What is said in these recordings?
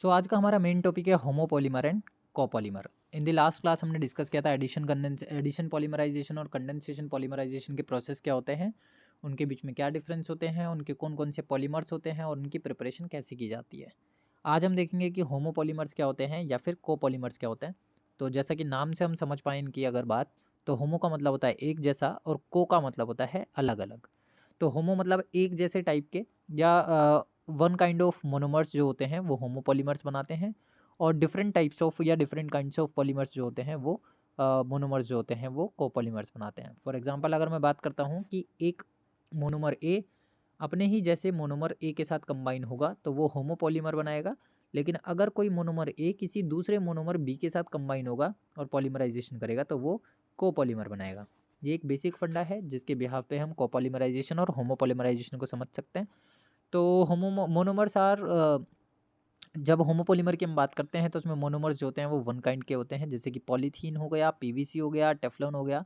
आज का हमारा मेन टॉपिक है homopolymer and copolymer. In the last class हमने डिस्कस किया था एडिशन पॉलीमराइजेशन और कंडेंसेशन पॉलीमराइजेशन के प्रोसेस क्या होते हैं, उनके बीच में क्या डिफरेंस होते हैं, उनके कौन कौन से पॉलीमर्स होते हैं और उनकी प्रिपरेशन कैसे की जाती है। आज हम देखेंगे कि होमोपॉलीमर्स क्या होते हैं या फिर कोपॉलीमर्स क्या होते हैं। तो जैसा कि नाम से हम समझ पाए इनकी अगर बात, तो होमो का मतलब होता है एक जैसा और को का मतलब होता है अलग अलग। तो होमो मतलब एक जैसे टाइप के या वन काइंड ऑफ मोनोमर्स जो होते हैं वो होमोपॉलीमर्स बनाते हैं, और डिफरेंट टाइप्स ऑफ या डिफरेंट काइंड्स ऑफ पॉलीमर्स जो होते हैं वो मोनोमर्स जो होते हैं वो कोपॉलीमर्स बनाते हैं। फॉर एग्जांपल अगर मैं बात करता हूँ कि एक मोनोमर ए अपने ही जैसे मोनोमर ए के साथ कंबाइन होगा तो वो होमोपॉलीमर बनाएगा, लेकिन अगर कोई मोनोमर ए किसी दूसरे मोनोमर बी के साथ कंबाइन होगा और पॉलीमराइजेशन करेगा तो वो कोपॉलीमर बनाएगा। ये एक बेसिक फंडा है जिसके बिहाफ पे हम कोपॉलीमराइजेशन और होमोपॉलीमराइजेशन को समझ सकते हैं। तो होमो मोनोमर्स आर जब होमोपॉलीमर की हम बात करते हैं तो उसमें मोनोमर्स जो होते हैं वो वन काइंड के होते हैं, जैसे कि पॉलीथीन हो गया, पीवीसी हो गया, टेफ्लॉन हो गया।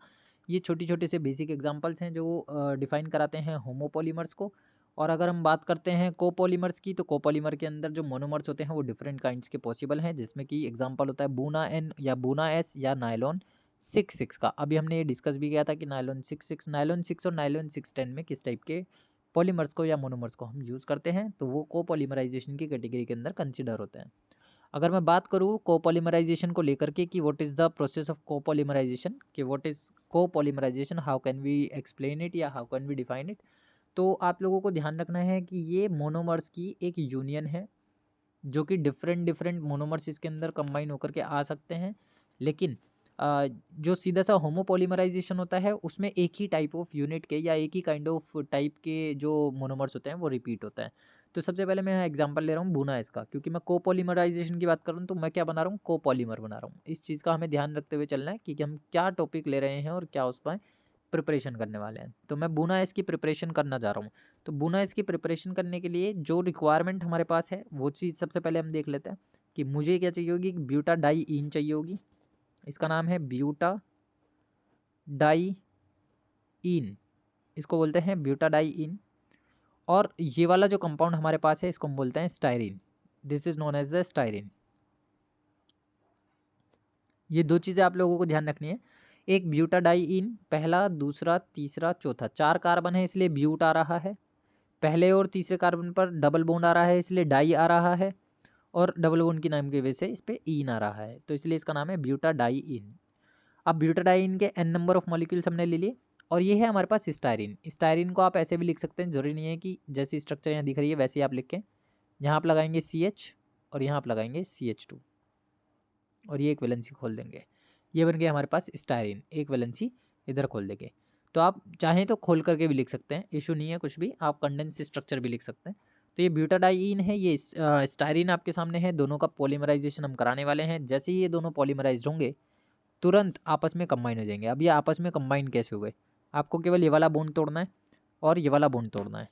ये छोटी छोटे से बेसिक एग्जांपल्स हैं जो डिफाइन कराते हैं होमोपॉलीमर्स को। और अगर हम बात करते हैं कोपॉलीमर्स की, तो कोपॉलीमर के अंदर जो मोनोमर्स होते हैं वो डिफरेंट काइंड्स के पॉसिबल हैं, जिसमें कि एग्जांपल होता है बूना एन या बूना एस या नायलॉन 6 का। अभी हमने ये डिस्कस भी किया था कि नायलॉन 6 और नायलॉन 610 में किस टाइप के पॉलीमर्स को या मोनोमर्स को हम यूज़ करते हैं, तो वो कोपॉलीमराइजेशन की कैटेगरी के अंदर कंसिडर होते हैं। अगर मैं बात करूँ कोपॉलीमराइजेशन को लेकर के कि what is the process of copolymerization, कि what is copolymerization, how can we explain it या how can we define it. तो आप लोगों को ध्यान रखना है कि ये मोनोमर्स की एक यूनियन है, जो कि डिफरेंट डिफरेंट मोनोमर्स इसके अंदर कंबाइन होकर के आ सकते हैं। लेकिन जो सीधा सा होमोपॉलीमराइजेशन होता है उसमें एक ही टाइप ऑफ यूनिट के या एक ही काइंड ऑफ टाइप के जो मोनोमर्स होते हैं वो रिपीट होता है। तो सबसे पहले मैं एग्जांपल ले रहा हूँ बूना इसका, क्योंकि मैं कोपॉलीमराइजेशन की बात कर रहा हूँ तो मैं क्या बना रहा हूँ, कोपॉलीमर बना रहा हूँ। इस चीज़ का हमें ध्यान रखते हुए चलना है कि हम क्या टॉपिक ले रहे हैं और क्या उसमें प्रिपरेशन करने वाले हैं। तो मैं बूना एस की प्रिपरेशन करना जा रहा हूँ। तो बूना एस की प्रिपरेशन करने के लिए जो रिक्वायरमेंट हमारे पास है वो चीज़ सबसे पहले हम देख लेते हैं कि मुझे क्या चाहिए होगी, ब्यूटा डाई इन चाहिए होगी। इसका नाम है ब्यूटा डाई इन, इसको बोलते हैं ब्यूटा डाई इन। और ये वाला जो कंपाउंड हमारे पास है इसको हम बोलते हैं styrene. This is known as the styrene. ये दो चीज़ें आप लोगों को ध्यान रखनी है। एक ब्यूटा डाई इन, पहला दूसरा तीसरा चौथा, 4 कार्बन है इसलिए ब्यूट आ रहा है। पहले और तीसरे कार्बन पर डबल बॉन्ड आ रहा है इसलिए डाई आ रहा है, और डबल बॉन्ड की नाम की वजह से इस पर इन आ रहा है, तो इसलिए इसका नाम है ब्यूटा डाई इन। अब ब्यूटाडाइन के एन नंबर ऑफ मॉलिक्यूल्स हमने ले लिए, और ये है हमारे पास स्टायरीन। स्टायरीन को आप ऐसे भी लिख सकते हैं, जरूरी नहीं है कि जैसी स्ट्रक्चर यहाँ दिख रही है वैसे ही आप लिखें। यहाँ आप लगाएंगे CH और यहाँ आप लगाएंगे CH2, और ये एक वैलेंसी खोल देंगे। ये बन गया हमारे पास स्टायरीन, एक वैलेंसी इधर खोल देंगे। तो आप चाहें तो खोल करके भी लिख सकते हैं, इशू नहीं है कुछ भी, आप कंडेंस स्ट्रक्चर भी लिख सकते हैं। तो ये ब्यूटाडाइन है, ये स्टायरीन आपके सामने है। दोनों का पॉलीमराइजेशन हम कराने वाले हैं। जैसे ही ये दोनों पॉलीमराइज होंगे तुरंत आपस में कंबाइन हो जाएंगे। अब ये आपस में कंबाइन कैसे हुए, आपको केवल ये वाला बॉन्ड तोड़ना है और ये वाला बॉन्ड तोड़ना है।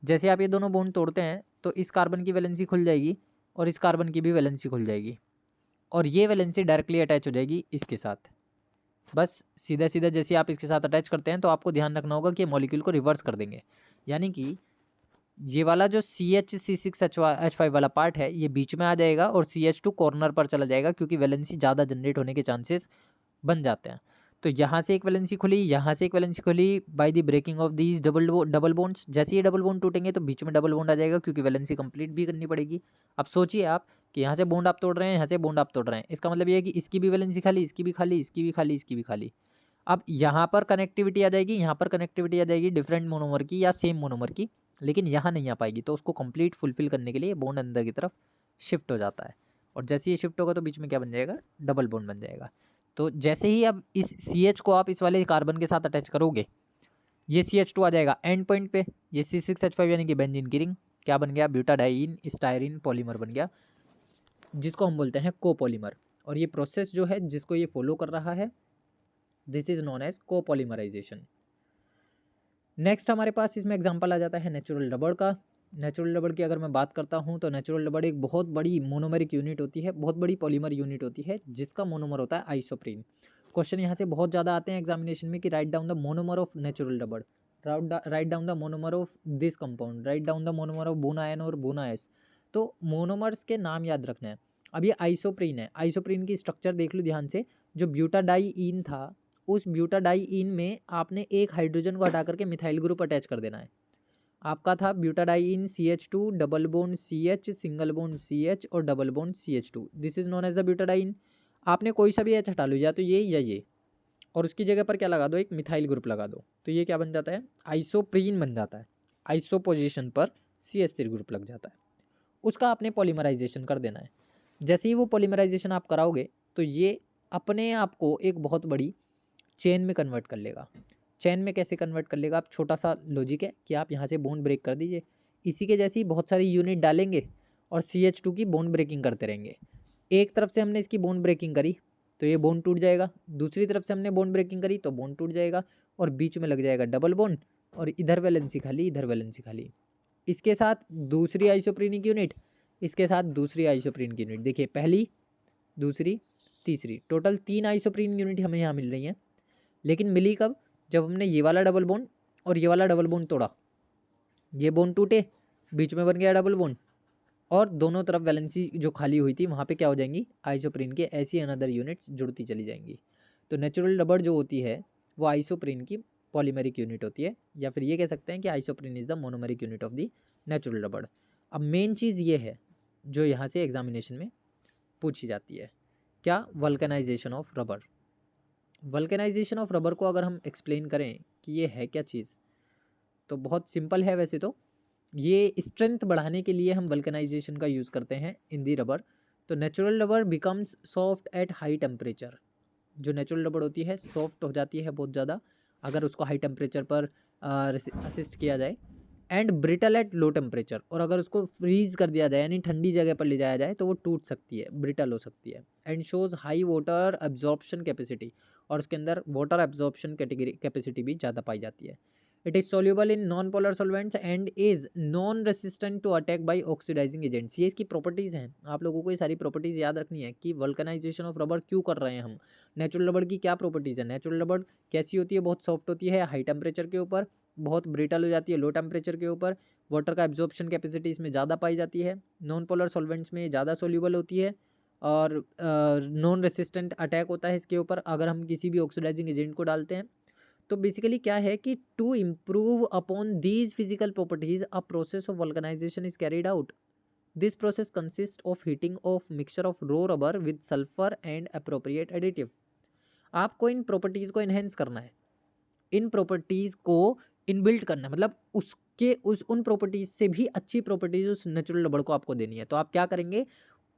जैसे आप ये दोनों बॉन्ड तोड़ते हैं तो इस कार्बन की वैलेंसी खुल जाएगी और इस कार्बन की भी वैलेंसी खुल जाएगी, और ये वैलेंसी डायरेक्टली अटैच हो जाएगी इसके साथ। बस सीधा सीधा जैसे आप इसके साथ अटैच करते हैं तो आपको ध्यान रखना होगा कि मॉलिक्यूल को रिवर्स कर देंगे। यानी कि ये वाला जो CH C6H5 वाला पार्ट है ये बीच में आ जाएगा और CH2 कॉर्नर पर चला जाएगा, क्योंकि वैलेंसी ज़्यादा जनरेट होने के चांसेस बन जाते हैं। तो यहाँ से एक वैलेंसी खुली, यहाँ से एक वैलेंसी खुली by the breaking of these double bonds. जैसे ये डबल बॉन्ड टूटेंगे तो बीच में डबल बॉन्ड आ जाएगा, क्योंकि वैलेंसी कंप्लीट भी करनी पड़ेगी। अब सोचिए आप कि यहाँ से बॉन्ड आप तोड़ रहे हैं, यहाँ से बॉन्ड आप तोड़ रहे हैं, इसका मतलब ये है कि इसकी भी वैलेंसी खाली, इसकी भी खाली, इसकी भी खाली, इसकी भी खाली। अब यहाँ पर कनेक्टिविटी आ जाएगी, यहाँ पर कनेक्टिविटी आ जाएगी डिफरेंट मोनोमर की या सेम मोनोमर की, लेकिन यहाँ नहीं आ पाएगी। तो उसको कंप्लीट फुलफिल करने के लिए बॉन्ड अंदर की तरफ शिफ्ट हो जाता है, और जैसे ये शिफ्ट होगा तो बीच में क्या बन जाएगा, डबल बॉन्ड बन जाएगा। तो जैसे ही अब इस CH को आप इस वाले कार्बन के साथ अटैच करोगे, ये CH2 आ जाएगा एंड पॉइंट पे, ये C6H5 यानी कि बेंजीन की रिंग क्या बन गया, ब्यूटाडाइन स्टायरीन पॉलीमर बन गया, जिसको हम बोलते हैं कोपॉलीमर। और ये प्रोसेस जो है जिसको ये फॉलो कर रहा है, this is known as copolymerization. Next हमारे पास इसमें एग्जांपल आ जाता है नेचुरल रबड़ का। नेचुरल रबड़ की अगर मैं बात करता हूँ तो नेचुरल रबड़ एक बहुत बड़ी मोनोमेरिक यूनिट होती है, बहुत बड़ी पॉलीमर यूनिट होती है, जिसका मोनोमर होता है आइसोप्रीन। क्वेश्चन यहाँ से बहुत ज़्यादा आते हैं एग्जामिनेशन में कि write down the monomer of natural rubber, write down the monomer of this compound, write down the monomer of Buna N और बूना एस। तो मोनोमर्स के नाम याद रखना है। अब ये आइसोप्रीन है, आइसोप्रीन की स्ट्रक्चर देख लो ध्यान से। जो ब्यूटाडाइईन था, उस ब्यूटाडाइईन में आपने एक हाइड्रोजन को हटा करके मिथाइल ग्रुप अटैच कर देना है। आपका था butadiene CH2 double bond CH single bond CH और double bond CH2, this is known as the butadiene. आपने कोई सा भी एच हटा लो, या तो ये या ये, और उसकी जगह पर क्या लगा दो, एक मिथाइल ग्रुप लगा दो, तो ये क्या बन जाता है, आइसोप्रीन बन जाता है। आइसो पोजीशन पर CH3 ग्रुप लग जाता है। उसका आपने पॉलीमराइजेशन कर देना है। जैसे ही वो पॉलीमराइजेशन आप कराओगे तो ये अपने आप को एक बहुत बड़ी चेन में कन्वर्ट कर लेगा। चेन में कैसे कन्वर्ट कर लेगा, आप छोटा सा लॉजिक है कि आप यहाँ से बॉन्ड ब्रेक कर दीजिए, इसी के जैसी बहुत सारी यूनिट डालेंगे और CH2 की बॉन्ड ब्रेकिंग करते रहेंगे। एक तरफ से हमने इसकी बॉन्ड ब्रेकिंग करी तो ये बॉन्ड टूट जाएगा, दूसरी तरफ से हमने बॉन्ड ब्रेकिंग करी तो बॉन्ड टूट जाएगा, और बीच में लग जाएगा डबल बॉन्ड, और इधर वैलेंसी खाली, इधर वैलेंसी खाली। इसके साथ दूसरी आइसोप्रीनिक यूनिट, इसके साथ दूसरी आइसोप्रीनिक यूनिट, देखिए पहली, दूसरी, तीसरी, टोटल 3 आइसोप्रीन यूनिट हमें यहाँ मिल रही हैं। लेकिन मिली कब, जब हमने ये वाला डबल बॉन्ड और ये वाला डबल बॉन्ड तोड़ा, ये बॉन्ड टूटे, बीच में बन गया डबल बॉन्ड, और दोनों तरफ वैलेंसी जो खाली हुई थी वहाँ पे क्या हो जाएंगी, आइसोप्रीन के ऐसी अनदर यूनिट्स जुड़ती चली जाएंगी। तो नेचुरल रबर जो होती है वो आइसोप्रीन की पॉलीमेरिक यूनिट होती है, या फिर ये कह सकते हैं कि isoprene is the monomeric unit of the natural rubber. अब मेन चीज़ ये है जो यहाँ से एग्जामिनेशन में पूछी जाती है, क्या, vulcanisation of rubber. Vulcanisation of rubber को अगर हम एक्सप्लेन करें कि ये है क्या चीज़, तो बहुत सिंपल है वैसे तो। ये स्ट्रेंथ बढ़ाने के लिए हम वल्कनाइजेशन का यूज़ करते हैं इन दी रबर। तो natural rubber becomes soft at high temperature. जो नेचुरल रबर होती है सॉफ्ट हो जाती है बहुत ज़्यादा अगर उसको हाई टेम्परेचर पर असिस्ट किया जाए, and brittle at low temperature, और अगर उसको फ्रीज कर दिया जाए यानी ठंडी जगह पर ले जाया जाए तो वो टूट सकती है, ब्रिटल हो सकती है। And shows high water absorption capacity, और उसके अंदर वाटर एब्जॉर्प्शन कैटेगरी कैपेसिटी भी ज़्यादा पाई जाती है। It is soluble in non polar solvents and is non resistant to attack by oxidising agents. ये इसकी प्रॉपर्टीज़ हैं, आप लोगों को ये सारी प्रॉपर्टीज़ याद रखनी है कि वल्कनाइजेशन ऑफ रबर क्यों कर रहे हैं हम। नेचुरल रबर की क्या प्रॉपर्टीज़ है, नेचुरल रबर कैसी होती है, बहुत सॉफ्ट होती है हाई टेम्परेचर के ऊपर, बहुत ब्रिटल हो जाती है लो टेम्परेचर के ऊपर, वाटर का एब्जॉर्प्शन कैपेसिटी इसमें ज़्यादा पाई जाती है, नॉन पोलर सॉल्वेंट्स में ज़्यादा सोल्यूबल होती है, और नॉन रेसिस्टेंट अटैक होता है इसके ऊपर अगर हम किसी भी ऑक्सीडाइजिंग एजेंट को डालते हैं। तो बेसिकली क्या है कि to improve upon these physical properties a process of vulcanisation is carried out. This process consist of heating of mixture of raw rubber with sulphur and appropriate additive. आपको इन properties को इन्हेंस करना है, इन properties को inbuilt करना है, मतलब उसके उन प्रॉपर्टीज़ से भी अच्छी प्रॉपर्टीज़ उस नेचुरल रबर को आपको देनी है। तो आप क्या करेंगे,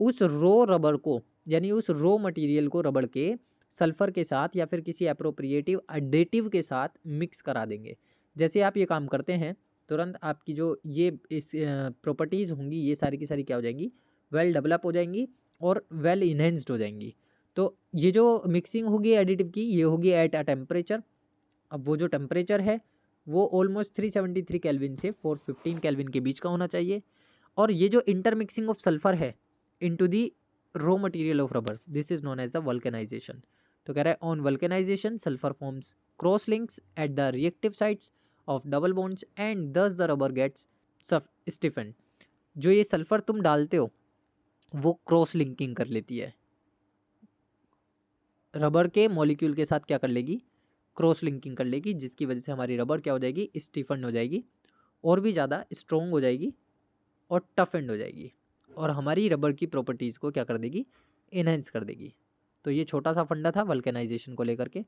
उस रो रबर को यानी उस रो मटेरियल को रबर के सल्फर के साथ या फिर किसी अप्रोप्रिएटिव एडिटिव के साथ मिक्स करा देंगे। जैसे आप ये काम करते हैं तुरंत आपकी जो ये इस प्रॉपर्टीज़ होंगी ये सारी की सारी क्या हो जाएंगी, वेल डेवलप हो जाएंगी और वेल इन्हेंस्ड हो जाएंगी। तो ये जो मिक्सिंग होगी एडिटिव की ये होगी एट अ टेम्परेचर। अब वो जो टेम्परेचर है वो ऑलमोस्ट 373 केल्विन से 415 केल्विन के बीच का होना चाहिए। और ये जो इंटरमिक्सिंग ऑफ सल्फर है into the raw material of rubber, this is known as the vulcanisation. तो कह रहा है on vulcanisation sulphur forms cross links at the reactive sites of double bonds and thus the rubber gets stiffened. जो ये sulphur तुम डालते हो वो क्रॉस लिंकिंग कर लेती है, रबर के मॉलिक्यूल के साथ क्या कर लेगी, क्रॉस लिंकिंग कर लेगी, जिसकी वजह से हमारी रबर क्या हो जाएगी, स्टीफन हो जाएगी और भी ज़्यादा स्ट्रॉन्ग हो जाएगी और टफ एंड हो जाएगी, और हमारी रबर की प्रॉपर्टीज़ को क्या कर देगी, इन्हेंस कर देगी। तो ये छोटा सा फंडा था वल्केनाइजेशन को लेकर के।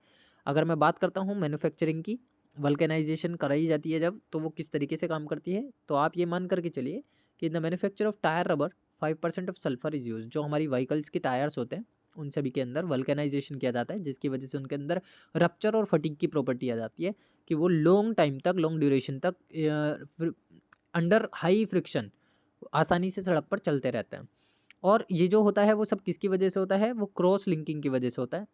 अगर मैं बात करता हूँ मैन्युफैक्चरिंग की, वल्केनाइजेशन कराई जाती है जब, तो वो किस तरीके से काम करती है, तो आप ये मान करके चलिए कि the manufacture of tyre rubber 5% of sulphur is use. जो हमारी व्हीकल्स के टायर्स होते हैं उन सभी के अंदर वल्केनाइजेशन किया जाता है, जिसकी वजह से उनके अंदर रप्चर और फटीग की प्रॉपर्टी आ जाती है कि वो लॉन्ग टाइम तक, लॉन्ग ड्यूरेशन तक अंडर हाई फ्रिक्शन आसानी से सड़क पर चलते रहते हैं। और ये जो होता है वो सब किसकी वजह से होता है, वो क्रॉस लिंकिंग की वजह से होता है।